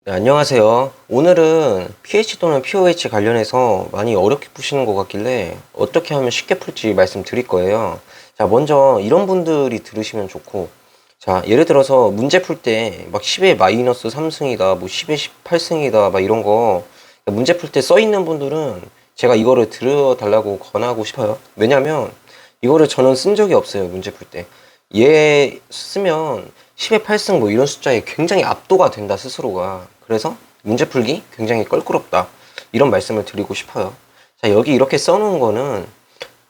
네, 안녕하세요. 오늘은 pH 또는 pOH 관련해서 많이 어렵게 푸시는 것 같길래 어떻게 하면 쉽게 풀지 말씀드릴 거예요. 자, 먼저 이런 분들이 들으시면 좋고, 자, 예를 들어서 문제 풀 때 막 10에 마이너스 3승이다, 뭐 10에 18승이다, 막 이런 거 문제 풀 때 써 있는 분들은 제가 이거를 들어달라고 권하고 싶어요. 왜냐면 이거를 저는 쓴 적이 없어요, 문제 풀 때. 얘 쓰면 10에 8승 뭐 이런 숫자에 굉장히 압도가 된다, 스스로가. 그래서 문제 풀기 굉장히 껄끄럽다, 이런 말씀을 드리고 싶어요. 자, 여기 이렇게 써놓은 거는,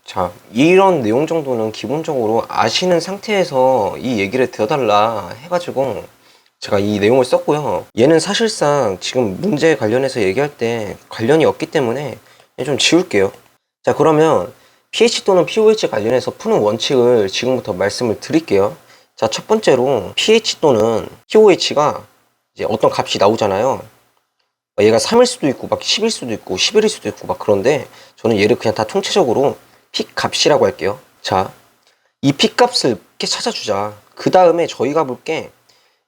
자, 이런 내용 정도는 기본적으로 아시는 상태에서 이 얘기를 들어달라 해가지고 제가 이 내용을 썼고요. 얘는 사실상 지금 문제 관련해서 얘기할 때 관련이 없기 때문에 좀 지울게요. 자, 그러면 pH 또는 pOH 관련해서 푸는 원칙을 지금부터 말씀을 드릴게요. 자, 첫 번째로 pH 또는 pOH가 이제 어떤 값이 나오잖아요. 얘가 3일 수도 있고 막 10일 수도 있고 11일 수도 있고 막 그런데 저는 얘를 그냥 다 통째적으로 P 값이라고 할게요. 자, 이 P 값을 이렇게 찾아주자. 그 다음에 저희가 볼 게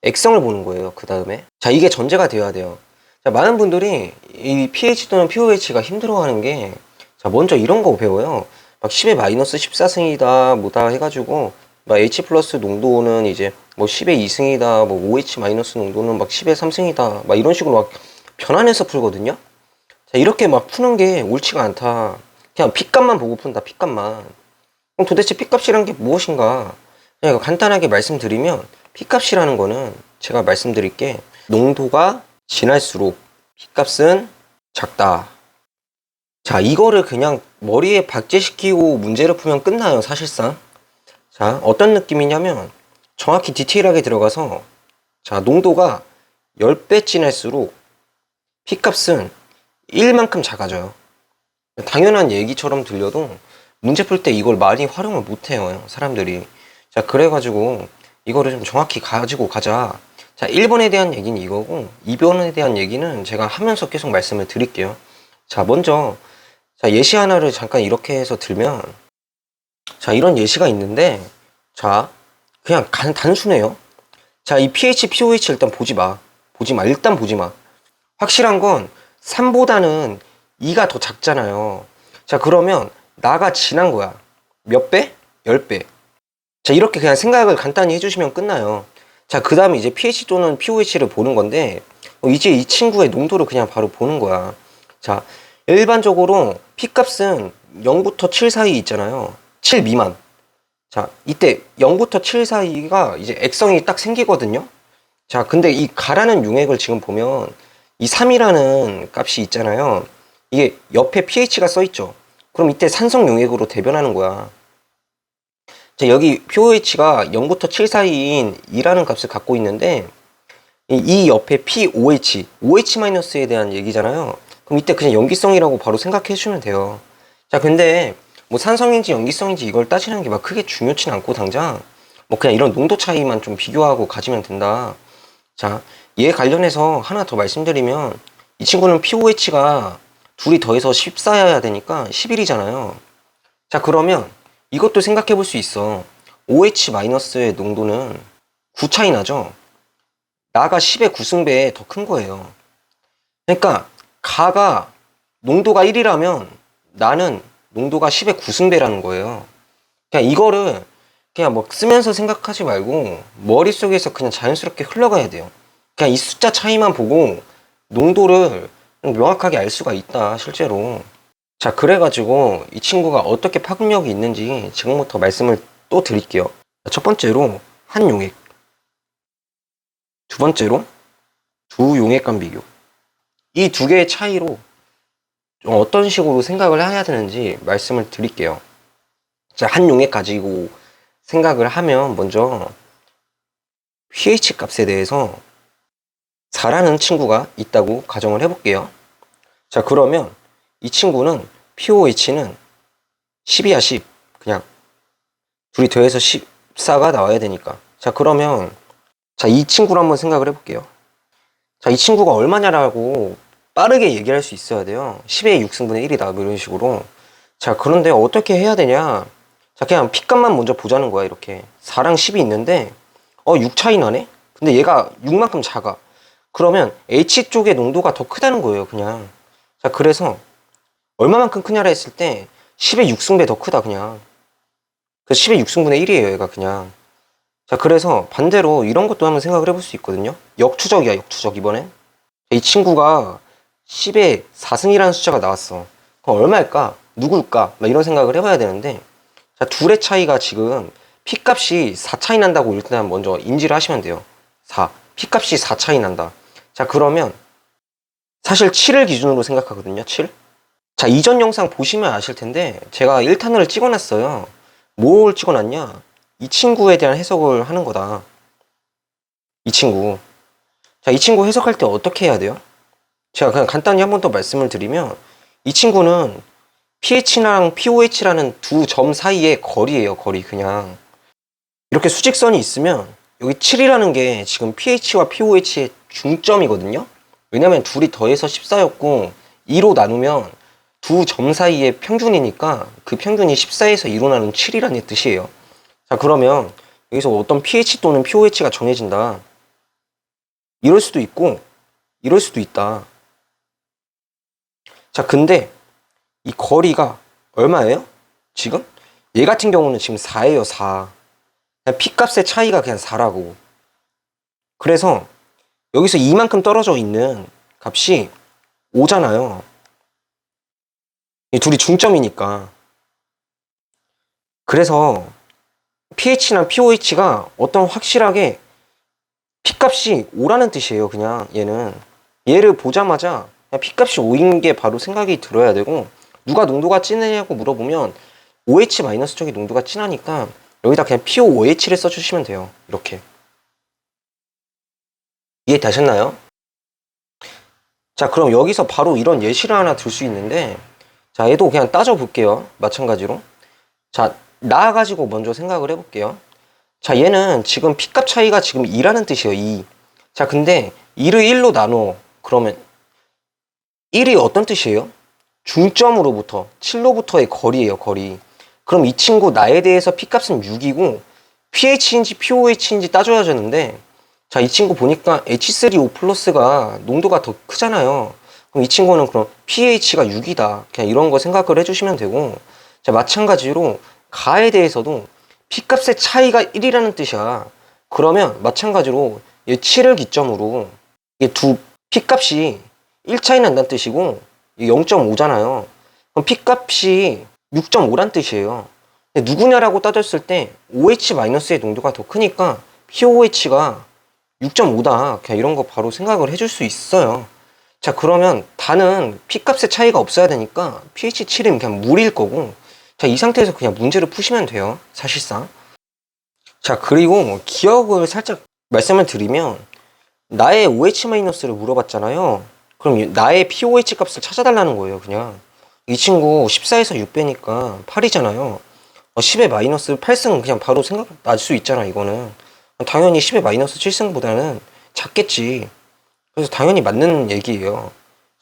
액성을 보는 거예요. 그 다음에. 자, 이게 전제가 되어야 돼요. 자, 많은 분들이 이 pH 또는 pOH가 힘들어하는 게, 자, 먼저 이런 거 배워요. 막 10에 마이너스 14승이다 뭐다 해가지고 막 H 플러스 농도는 이제 뭐 10에 2승이다, 뭐 OH 마이너스 농도는 막 10에 3승이다, 막 이런 식으로 막 변환해서 풀거든요. 자, 이렇게 막 푸는 게 옳지가 않다. 그냥 P값만 보고 푼다, P값만. 그럼 도대체 P값이란 게 무엇인가? 그냥 간단하게 말씀드리면, P값이라는 거는 제가 말씀드릴게, 농도가 진할수록 P값은 작다. 자, 이거를 그냥 머리에 박제시키고 문제를 풀면 끝나요, 사실상. 자, 어떤 느낌이냐면 정확히 디테일하게 들어가서, 자, 농도가 10배 진할수록 P값은 1만큼 작아져요. 당연한 얘기처럼 들려도 문제 풀 때 이걸 많이 활용을 못해요, 사람들이. 자, 그래가지고 이거를 좀 정확히 가지고 가자. 자, 1번에 대한 얘기는 이거고 2번에 대한 얘기는 제가 하면서 계속 말씀을 드릴게요. 자, 먼저, 자, 예시 하나를 잠깐 이렇게 해서 들면, 자, 이런 예시가 있는데, 자, 그냥 단순해요. 자, 이 pH, pOH 일단 보지 마. 보지 마. 일단 보지 마. 확실한 건 3보다는 2가 더 작잖아요. 자, 그러면 나가 진한 거야. 몇 배? 10배. 자, 이렇게 그냥 생각을 간단히 해주시면 끝나요. 자, 그 다음에 이제 pH 또는 pOH를 보는 건데, 이제 이 친구의 농도를 그냥 바로 보는 거야. 자, 일반적으로 P값은 0부터 7 사이 있잖아요. 7 미만. 자, 이때 0부터 7 사이가 이제 액성이 딱 생기거든요. 자, 근데 이 가라는 용액을 지금 보면 이 3이라는 값이 있잖아요. 이게 옆에 pH가 써있죠. 그럼 이때 산성 용액으로 대변하는 거야. 자, 여기 pOH가 0부터 7 사이인 2라는 값을 갖고 있는데, 이 옆에 pOH, OH-에 대한 얘기잖아요. 그럼 이때 그냥 염기성이라고 바로 생각해 주면 돼요. 자, 근데 뭐 산성인지 염기성인지 이걸 따지는 게 막 크게 중요치 않고, 당장 뭐 그냥 이런 농도 차이만 좀 비교하고 가지면 된다. 자, 얘 관련해서 하나 더 말씀드리면, 이 친구는 pOH가 둘이 더해서 14여야 되니까 11이잖아요. 자, 그러면 이것도 생각해 볼 수 있어. OH-의 농도는 9 차이 나죠? 나가 10의 9승배에 더 큰 거예요. 그러니까 가가 농도가 1이라면 나는 농도가 10의 9승배라는 거예요. 그냥 이거를 그냥 뭐 쓰면서 생각하지 말고 머릿속에서 그냥 자연스럽게 흘러가야 돼요. 그냥 이 숫자 차이만 보고 농도를 명확하게 알 수가 있다, 실제로. 자, 그래가지고 이 친구가 어떻게 파급력이 있는지 지금부터 말씀을 또 드릴게요. 첫 번째로 한 용액, 두 번째로 두 용액 간 비교. 이 두 개의 차이로 좀 어떤 식으로 생각을 해야 되는지 말씀을 드릴게요. 자, 한 용액 가지고 생각을 하면 먼저 pH 값에 대해서 4라는 친구가 있다고 가정을 해볼게요. 자, 그러면 이 친구는 pOH는 10이야, 10. 그냥 둘이 더해서 14가 나와야 되니까. 자, 그러면 자, 이 친구를 한번 생각을 해볼게요. 자, 이 친구가 얼마냐라고 빠르게 얘기할 수 있어야 돼요. 10의 6승분의 1이다, 뭐 이런 식으로. 자, 그런데 어떻게 해야 되냐. 자, 그냥 P값만 먼저 보자는 거야, 이렇게. 4랑 10이 있는데 6 차이 나네? 근데 얘가 6만큼 작아. 그러면 H 쪽의 농도가 더 크다는 거예요, 그냥. 자, 그래서 얼마만큼 크냐라 했을 때 10의 6승배 더 크다, 그냥. 그래서 10의 6승분의 1이에요, 얘가 그냥. 자, 그래서 반대로 이런 것도 한번 생각을 해볼 수 있거든요. 역추적이야, 역추적, 이번엔. 이 친구가 10의 4승이라는 숫자가 나왔어. 그럼 얼마일까? 누굴까? 막 이런 생각을 해봐야 되는데, 자, 둘의 차이가 지금 P값이 4 차이 난다고 일단 먼저 인지를 하시면 돼요. 4. P값이 4 차이 난다. 자, 그러면 사실 7을 기준으로 생각하거든요. 7. 자, 이전 영상 보시면 아실 텐데 제가 1탄을 찍어놨어요. 뭘 찍어놨냐? 이 친구에 대한 해석을 하는 거다. 이 친구. 자, 이 친구 해석할 때 어떻게 해야 돼요? 제가 그냥 간단히 한 번 더 말씀을 드리면, 이 친구는 pH랑 pOH라는 두 점 사이의 거리예요, 거리. 그냥 이렇게 수직선이 있으면 여기 7이라는 게 지금 pH와 pOH의 중점이거든요. 왜냐면 둘이 더해서 14였고 2로 나누면 두 점 사이의 평균이니까 그 평균이 14에서 2로 나누면 7이라는 뜻이에요. 자, 그러면 여기서 어떤 pH 또는 pOH가 정해진다. 이럴 수도 있고 이럴 수도 있다. 자, 근데 이 거리가 얼마예요? 지금? 얘 같은 경우는 지금 4예요, 4. 그냥 P값의 차이가 그냥 4라고. 그래서 여기서 이만큼 떨어져 있는 값이 5잖아요. 이 둘이 중점이니까. 그래서 pH나 pOH가 어떤 확실하게 P값이 5라는 뜻이에요, 그냥 얘는. 얘를 보자마자 그냥 P값이 5인 게 바로 생각이 들어야 되고, 누가 농도가 진하냐고 물어보면 OH- 쪽이 농도가 진하니까 여기다 그냥 POOH를 써주시면 돼요. 이렇게. 이해되셨나요? 자, 그럼 여기서 바로 이런 예시를 하나 들 수 있는데, 자, 얘도 그냥 따져볼게요. 마찬가지로. 자, 나와가지고 먼저 생각을 해볼게요. 자, 얘는 지금 P값 차이가 지금 2라는 뜻이에요. 2. 자, 근데 2를 1로 나눠. 그러면 1이 어떤 뜻이에요? 중점으로부터 7로부터의 거리예요, 거리. 그럼 이 친구 나에 대해서 P값은 6이고 pH인지 pOH인지 따져야 되는데, 자, 이 친구 보니까 H3O 플러스가 농도가 더 크잖아요. 그럼 이 친구는 그럼 pH가 6이다. 그냥 이런 거 생각을 해주시면 되고, 자, 마찬가지로 가에 대해서도 P값의 차이가 1이라는 뜻이야. 그러면 마찬가지로 얘 7을 기점으로 이 두 P값이 1 차이 난다는 뜻이고 0.5잖아요. 그럼 P값이 6.5란 뜻이에요. 근데 누구냐라고 따졌을 때 OH-의 농도가 더 크니까 POH가 6.5다. 그냥 이런 거 바로 생각을 해줄 수 있어요. 자, 그러면 다는 P값의 차이가 없어야 되니까 pH 7이면 그냥 물일 거고, 자, 이 상태에서 그냥 문제를 푸시면 돼요, 사실상. 자, 그리고 기억을 살짝 말씀을 드리면, 나의 OH-를 물어봤잖아요. 그럼 나의 pOH 값을 찾아달라는 거예요, 그냥. 이 친구 14에서 6배니까 8이잖아요. 10의 마이너스 8승 그냥 바로 생각 날 수 있잖아, 이거는. 당연히 10의 마이너스 7승보다는 작겠지. 그래서 당연히 맞는 얘기예요.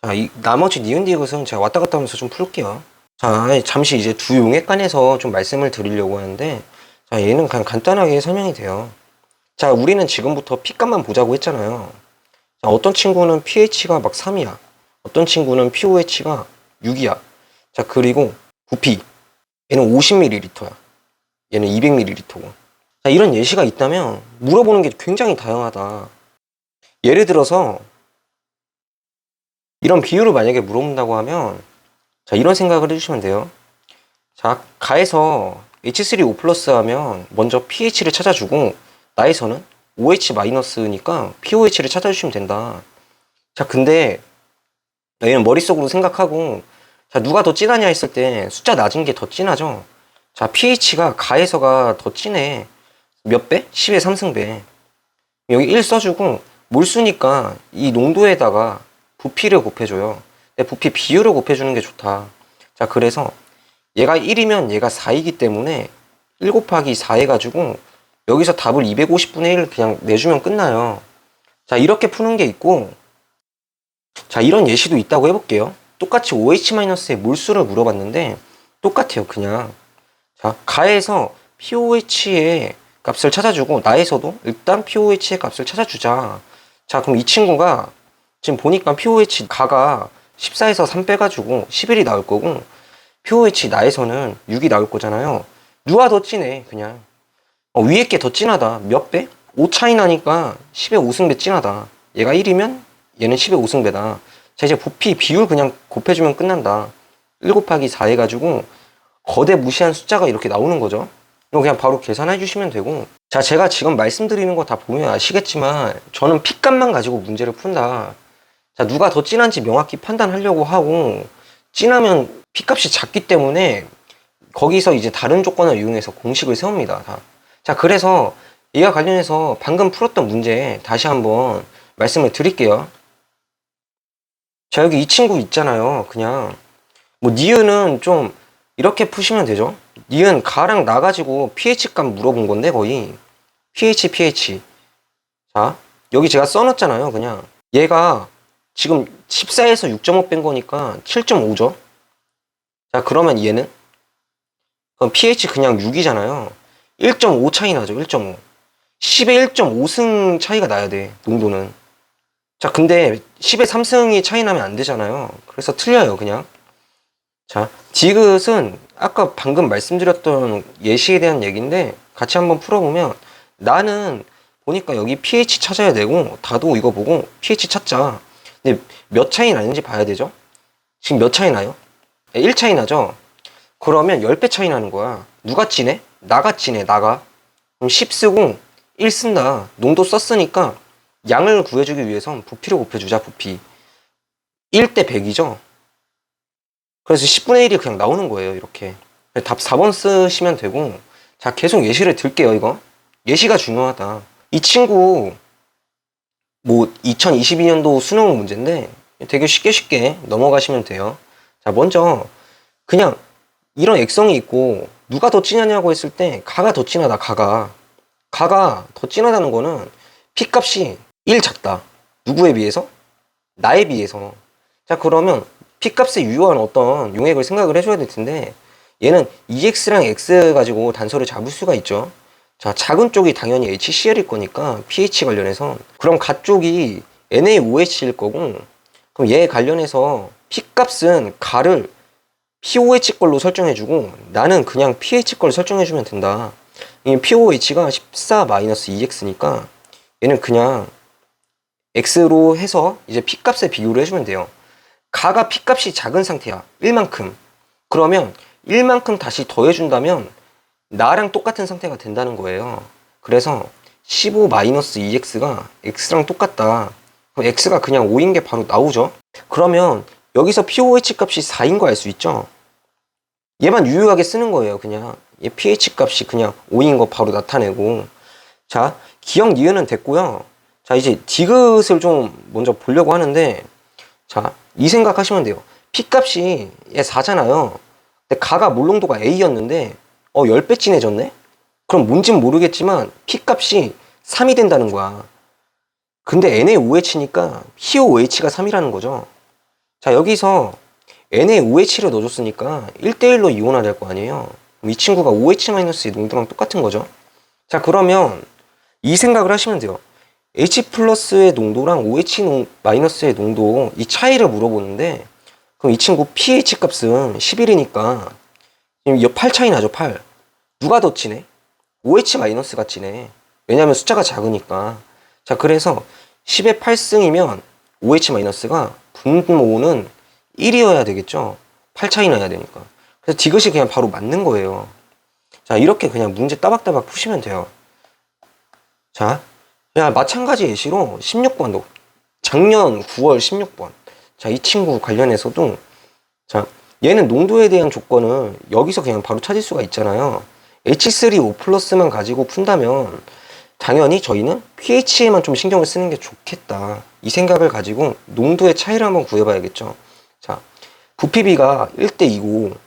자, 이 나머지 니은디귿은 제가 왔다 갔다 하면서 좀 풀게요. 자, 잠시 이제 두 용액관에서 좀 말씀을 드리려고 하는데, 자, 얘는 그냥 간단하게 설명이 돼요. 자, 우리는 지금부터 P값만 보자고 했잖아요. 자, 어떤 친구는 pH가 막 3이야. 어떤 친구는 pOH가 6이야. 자, 그리고 부피. 얘는 50ml야. 얘는 200ml고. 자, 이런 예시가 있다면 물어보는 게 굉장히 다양하다. 예를 들어서 이런 비율을 만약에 물어본다고 하면, 자, 이런 생각을 해주시면 돼요. 자, 가에서 H3O 플러스 하면 먼저 pH를 찾아주고, 나에서는 OH-니까 pOH를 찾아주시면 된다. 자, 근데 얘는 머릿속으로 생각하고, 자, 누가 더 진하냐 했을 때 숫자 낮은 게 더 진하죠. 자, pH가 가에서가 더 진해. 몇 배? 10의 3승배. 여기 1 써주고, 몰수니까 이 농도에다가 부피를 곱해줘요. 근데 부피 비율을 곱해주는 게 좋다. 자, 그래서 얘가 1이면 얘가 4이기 때문에 1 곱하기 4 해가지고 여기서 답을 250분의 1 그냥 내주면 끝나요. 자, 이렇게 푸는 게 있고, 자, 이런 예시도 있다고 해볼게요. 똑같이 OH-의 몰수를 물어봤는데 똑같아요, 그냥. 자, 가에서 pOH의 값을 찾아주고, 나에서도 일단 pOH의 값을 찾아주자. 자, 그럼 이 친구가 지금 보니까 pOH 가가 14에서 3 빼가지고 11이 나올 거고, pOH 나에서는 6이 나올 거잖아요. 누가 더 진해, 그냥. 위에 게 더 진하다. 몇 배? 5 차이 나니까 10의 5승배 진하다. 얘가 1이면 얘는 10의 5승배다. 자, 이제 부피 비율 그냥 곱해주면 끝난다. 1 곱하기 4 해가지고 거대 무시한 숫자가 이렇게 나오는 거죠. 이거 그냥 바로 계산해 주시면 되고. 자, 제가 지금 말씀드리는 거 다 보면 아시겠지만 저는 핏값만 가지고 문제를 푼다. 자, 누가 더 진한지 명확히 판단하려고 하고, 진하면 핏값이 작기 때문에 거기서 이제 다른 조건을 이용해서 공식을 세웁니다. 다. 자, 그래서 이와 관련해서 방금 풀었던 문제 다시 한번 말씀을 드릴게요. 자, 여기 이 친구 있잖아요. 그냥 뭐 니은은 좀 이렇게 푸시면 되죠. 니은 가랑 나 가지고 pH 값 물어본 건데, 거의 pH. 자, 여기 제가 써놨잖아요. 그냥 얘가 지금 14에서 6.5 뺀 거니까 7.5죠. 자, 그러면 얘는 그럼 pH 그냥 6이잖아요. 1.5 차이 나죠. 1.5. 10에 1.5승 차이가 나야 돼, 농도는. 자, 근데 10에 3승이 차이 나면 안 되잖아요. 그래서 틀려요, 그냥. 자, 디귿은 아까 방금 말씀드렸던 예시에 대한 얘기인데, 같이 한번 풀어보면, 나는 보니까 여기 pH 찾아야 되고, 다도 이거 보고 pH 찾자. 근데 몇 차이 나는지 봐야 되죠? 지금 몇 차이 나요? 1 차이 나죠? 그러면 10배 차이 나는 거야. 누가 진해? 나가 진해, 나가. 그럼 10 쓰고 1 쓴다. 농도 썼으니까 양을 구해주기 위해선 부피를 곱해주자, 부피. 1대 100이죠? 그래서 10분의 1이 그냥 나오는 거예요, 이렇게. 답 4번 쓰시면 되고. 자, 계속 예시를 들게요, 이거. 예시가 중요하다. 이 친구, 뭐, 2022년도 수능 문제인데 되게 쉽게 넘어가시면 돼요. 자, 먼저, 그냥 이런 액성이 있고, 누가 더 진하냐고 했을 때, 가가 더 진하다, 가가. 가가 더 진하다는 거는 P값이 1 작다. 누구에 비해서? 나에 비해서. 자, 그러면 P값에 유효한 어떤 용액을 생각을 해줘야 될 텐데, 얘는 EX랑 X 가지고 단서를 잡을 수가 있죠. 자, 작은 쪽이 당연히 HCl일 거니까 pH 관련해서. 그럼 가 쪽이 NaOH일 거고, 그럼 얘 관련해서 P값은 가를 pOH 걸로 설정해주고, 나는 그냥 pH 걸 설정해주면 된다. 이 pOH가 14-2x니까 얘는 그냥 x로 해서 이제 P값에 비교를 해주면 돼요. 가가 P값이 작은 상태야. 1만큼. 그러면 1만큼 다시 더해준다면 나랑 똑같은 상태가 된다는 거예요. 그래서 15-2x가 x랑 똑같다. 그럼 x가 그냥 5인 게 바로 나오죠. 그러면 여기서 pOH 값이 4인 거 알 수 있죠. 얘만 유효하게 쓰는 거예요. 그냥 얘 pH 값이 그냥 5인 거 바로 나타내고. 자, 기억 니은은 됐고요. 자, 이제 디귿을 좀 먼저 보려고 하는데, 자, 이 생각하시면 돼요. P값이 얘 4잖아요. 근데 가가 몰농도가 A였는데 10배 진해졌네? 그럼 뭔진 모르겠지만 P값이 3이 된다는 거야. 근데 NaOH니까 POH가 3이라는 거죠. 자, 여기서 NaOH를 넣어줬으니까 1대1로 이온화될 거 아니에요. 그럼 이 친구가 OH-의 농도랑 똑같은 거죠. 자, 그러면 이 생각을 하시면 돼요. H+의 농도랑 OH-의 농도, 이 차이를 물어보는데, 그럼 이 친구 pH 값은 11이니까 지금 8 차이 나죠. 8. 누가 더 진해? OH-가 진해. 왜냐면 숫자가 작으니까. 자, 그래서 10의 8승이면 OH-가 분모는 1이어야 되겠죠. 8 차이 나야 되니까. 그래서 디귿이 그냥 바로 맞는 거예요. 자, 이렇게 그냥 문제 따박따박 푸시면 돼요. 자, 마찬가지 예시로 16번도 작년 9월 16번. 자, 이 친구 관련해서도, 자, 얘는 농도에 대한 조건을 여기서 그냥 바로 찾을 수가 있잖아요. H3O+만 가지고 푼다면 당연히 저희는 pH에만 좀 신경을 쓰는 게 좋겠다. 이 생각을 가지고 농도의 차이를 한번 구해봐야겠죠. 자, 부피비가 1대2고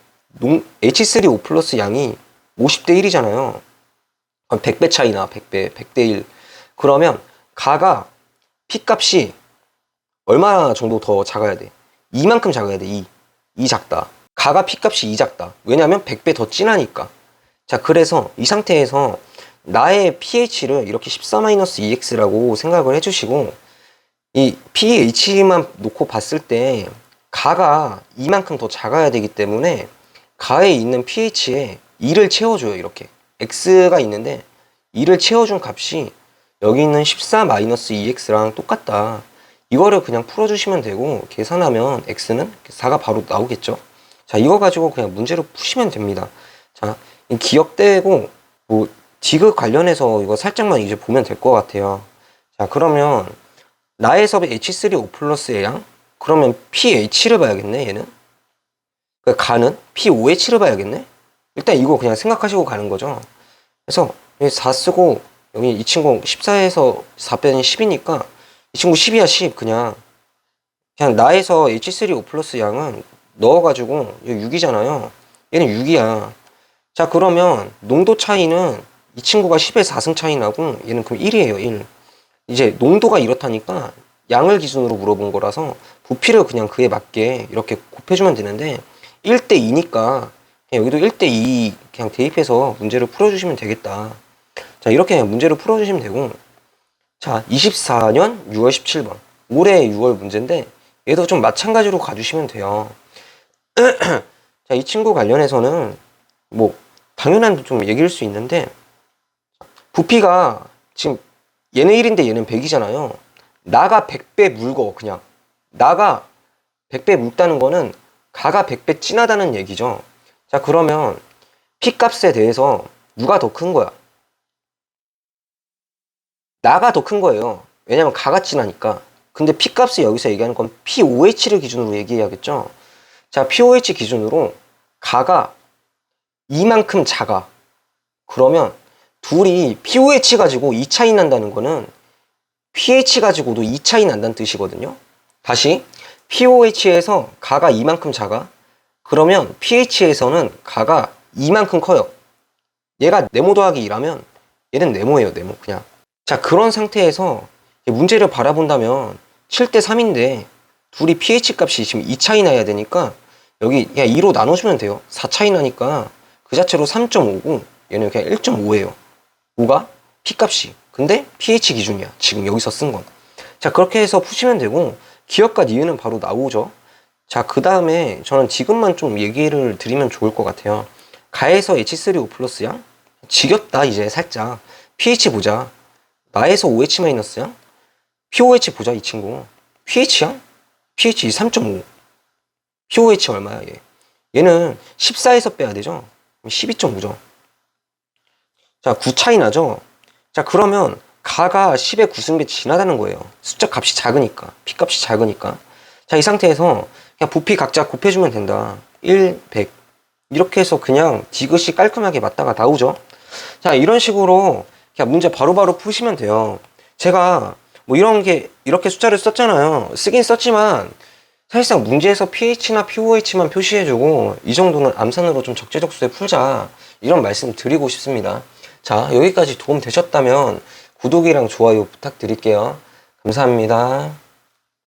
H3O+ 양이 50대1이잖아요. 그럼 100배 차이나 100배, 100대1. 그러면 가가 P값이 얼마 정도 더 작아야 돼? 2만큼 작아야 돼. 2 작다. 가가 P값이 2 작다. 왜냐면 100배 더 진하니까. 자, 그래서 이 상태에서 나의 pH를 이렇게 14-2x라고 생각을 해주시고, 이 pH만 놓고 봤을 때 가가 이만큼 더 작아야 되기 때문에 가에 있는 pH에 2를 채워줘요. 이렇게 x가 있는데 2를 채워준 값이 여기 있는 14-2x랑 똑같다. 이거를 그냥 풀어주시면 되고 계산하면 x는 4가 바로 나오겠죠. 자, 이거 가지고 그냥 문제를 푸시면 됩니다. 자, 기억되고 뭐 디귿 관련해서 이거 살짝만 이제 보면 될 것 같아요. 자, 그러면 나에서 H3O 플러스의 양? 그러면 pH를 봐야겠네, 얘는. 그러니까 가는 pOH를 봐야겠네. 일단 이거 그냥 생각하시고 가는 거죠. 그래서 4 쓰고 여기 이 친구 14에서 4 빼니 10이니까 이 친구 10이야 10. 그냥 나에서 H3O 플러스 양은 넣어가지고 6이잖아요. 얘는 6이야. 자, 그러면 농도 차이는 이 친구가 10에 4승 차이 나고 얘는 그럼 1이에요 1. 이제 농도가 이렇다니까 양을 기준으로 물어본 거라서 부피를 그냥 그에 맞게 이렇게 곱해주면 되는데 1대 2니까 그냥 여기도 1대 2 그냥 대입해서 문제를 풀어주시면 되겠다. 자, 이렇게 그냥 문제를 풀어주시면 되고, 자, 24년 6월 17번 올해 6월 문제인데 얘도 좀 마찬가지로 가주시면 돼요. 자, 이 친구 관련해서는 뭐 당연한 좀 얘기일 수 있는데 부피가 지금 얘는 1인데 얘는 100이잖아요. 나가 100배 묽어. 그냥 나가 100배 묽다는 거는 가가 100배 진하다는 얘기죠. 자, 그러면 P 값에 대해서 누가 더 큰 거야? 나가 더 큰 거예요. 왜냐면 가가 진하니까. 근데 P 값을 여기서 얘기하는 건 pOH를 기준으로 얘기해야겠죠. 자, pOH 기준으로 가가 이만큼 작아. 그러면 둘이 pOH 가지고 2 차이 난다는 거는 pH 가지고도 2 차이 난다는 뜻이거든요. 다시 pOH에서 가가 이만큼 작아. 그러면 pH에서는 가가 이만큼 커요. 얘가 네모 더하기 2라면 얘는 네모예요. 네모 그냥. 자, 그런 상태에서 문제를 바라본다면 7대 3인데 둘이 pH 값이 지금 2 차이 나야 되니까 여기 그냥 2로 나눠주면 돼요. 4 차이 나니까 그 자체로 3.5고 얘는 그냥 1.5예요. 뭐가? P 값이. 근데 pH 기준이야. 지금 여기서 쓴 건. 자, 그렇게 해서 푸시면 되고 기억과 니은은 바로 나오죠. 자, 그 다음에 저는 지금만 좀 얘기를 드리면 좋을 것 같아요. 가에서 H3O 플러스 양? 지겹다 이제 살짝. pH 보자. 나에서 OH 마이너스 양? pOH 보자 이 친구. pH야? pH 3.5. pOH 얼마야 얘? 얘는 14에서 빼야 되죠? 12.5죠. 자, 9 차이 나죠? 자, 그러면 가가 10의 9승배 지나다는 거예요. 숫자 값이 작으니까. P 값이 작으니까. 자, 이 상태에서 그냥 부피 각자 곱해주면 된다. 1, 100. 이렇게 해서 그냥 디귿이 깔끔하게 맞다가 나오죠? 자, 이런 식으로 그냥 문제 바로바로 푸시면 돼요. 제가 뭐 이런 게 이렇게 숫자를 썼잖아요. 쓰긴 썼지만 사실상 문제에서 pH나 pOH만 표시해주고 이 정도는 암산으로 좀 적재적소에 풀자 이런 말씀 드리고 싶습니다. 자, 여기까지 도움 되셨다면 구독이랑 좋아요 부탁드릴게요. 감사합니다.